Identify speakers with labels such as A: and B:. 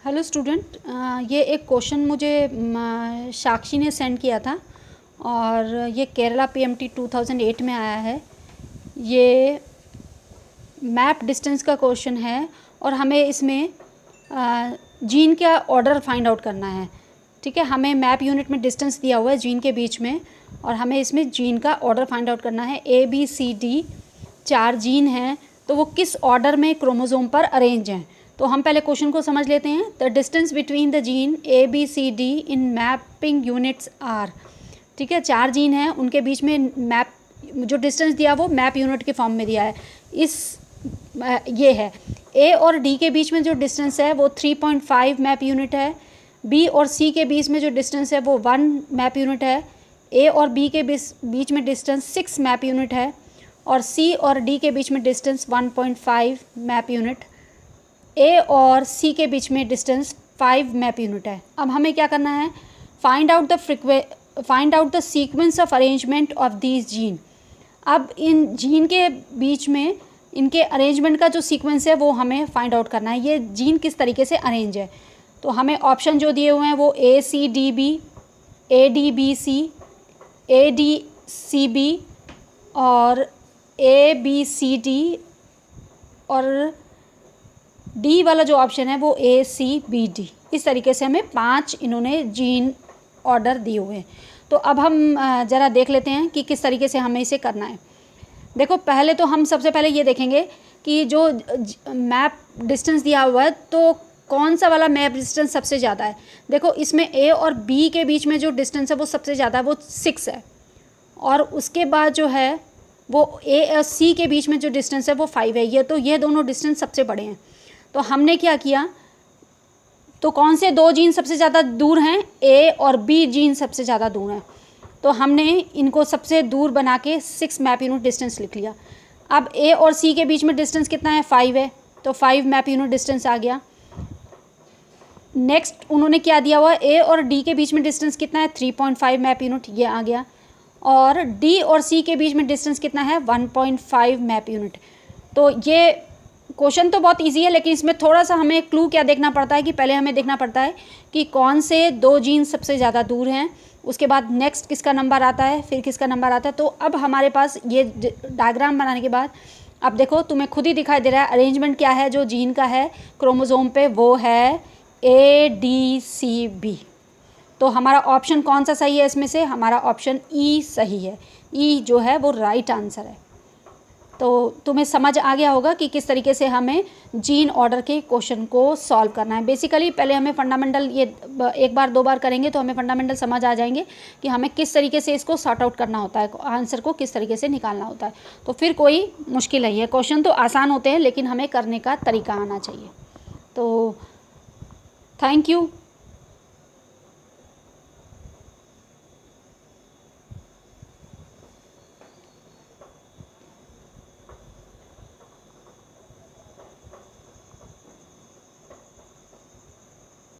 A: Hello student, ये एक question मुझे साक्षी ने सेंड किया था और ये केरला पीएमटी 2008 में आया है। ये मैप डिस्टेंस का क्वेश्चन है और हमें इसमें जीन का ऑर्डर फाइंड आउट करना है। ठीक है, हमें मैप यूनिट में डिस्टेंस दिया हुआ है जीन के बीच में और हमें इसमें जीन का ऑर्डर फाइंड आउट करना है। ABCD 4 जीन हैं, तो वो किस ऑर्डर में क्रोमोसोम पर अरेंज हैं। तो हम पहले क्वेश्चन को समझ लेते हैं। The distance between the gene ABCD in mapping units are. ठीक है, 4 जीन हैं, उनके बीच में मैप जो डिस्टेंस दिया वो मैप यूनिट के फॉर्म में दिया है। ये है A और D के बीच में जो डिस्टेंस है वो 3.5 मैप यूनिट है। B और C के बीच में जो डिस्टेंस है वो 1 मैप यूनिट है। A और B के बीच में डिस्टेंस 6 मैप यूनिट है और C और D के बीच में डिस्टेंस 1.5 मैप यूनिट। A और C के बीच में डिस्टेंस 5 मैप यूनिट है। अब हमें क्या करना है, find out the sequence of arrangement of these gene. अब इन जीन के बीच में इनके अरेंजमेंट का जो सीक्वेंस है वो हमें फाइंड आउट करना है, ये जीन किस तरीके से अरेंज है। तो हमें ऑप्शन जो दिए हुए हैं वो ACDB, ADBC, ADCB और ABCD और D वाला जो ऑप्शन है वो ACBD। इस तरीके से हमें 5 इन्होंने जीन ऑर्डर दिए हुए हैं। तो अब हम ज़रा देख लेते हैं कि किस तरीके से हमें इसे करना है। देखो, पहले तो हम सबसे पहले ये देखेंगे कि जो मैप डिस्टेंस दिया हुआ है तो कौन सा वाला मैप डिस्टेंस सबसे ज़्यादा है। देखो, इसमें A और B के बीच में जो डिस्टेंस है वो सबसे ज़्यादा है, वो 6 है। और उसके बाद जो है वो A और C के बीच में जो डिस्टेंस है वो 5 है। ये दोनों डिस्टेंस सबसे बड़े हैं। तो हमने क्या किया, तो कौन से 2 जीन सबसे ज़्यादा दूर हैं, A और B जीन सबसे ज़्यादा दूर हैं। तो हमने इनको सबसे दूर बना के 6 मैप यूनिट डिस्टेंस लिख लिया। अब A और C के बीच में डिस्टेंस कितना है, 5 है, तो 5 मैप यूनिट डिस्टेंस आ गया। नेक्स्ट उन्होंने क्या दिया हुआ, A और D के बीच में डिस्टेंस कितना है, 3.5 मैप यूनिट, ये आ गया। और D और C के बीच में डिस्टेंस कितना है, 1.5 मैप यूनिट। तो ये क्वेश्चन तो बहुत इजी है, लेकिन इसमें थोड़ा सा हमें क्लू क्या देखना पड़ता है कि पहले हमें देखना पड़ता है कि कौन से 2 जीन सबसे ज़्यादा दूर हैं, उसके बाद नेक्स्ट किसका नंबर आता है, फिर किसका नंबर आता है। तो अब हमारे पास ये डायग्राम बनाने के बाद अब देखो तुम्हें खुद ही दिखाई दे रहा है अरेंजमेंट क्या है जो जीन का है क्रोमोसोम पे, वो है ADCB। तो हमारा ऑप्शन कौन सा सही है इसमें से, हमारा ऑप्शन E सही है। E जो है वो राइट आंसर है। तो तुम्हें समझ आ गया होगा कि किस तरीके से हमें जीन ऑर्डर के क्वेश्चन को सॉल्व करना है। बेसिकली पहले हमें फंडामेंटल, ये एक बार 2 बार करेंगे तो हमें फंडामेंटल समझ आ जाएंगे कि हमें किस तरीके से इसको सॉर्ट आउट करना होता है, आंसर को किस तरीके से निकालना होता है। तो फिर कोई मुश्किल नहीं है, क्वेश्चन तो आसान होते हैं लेकिन हमें करने का तरीका आना चाहिए। तो थैंक यू।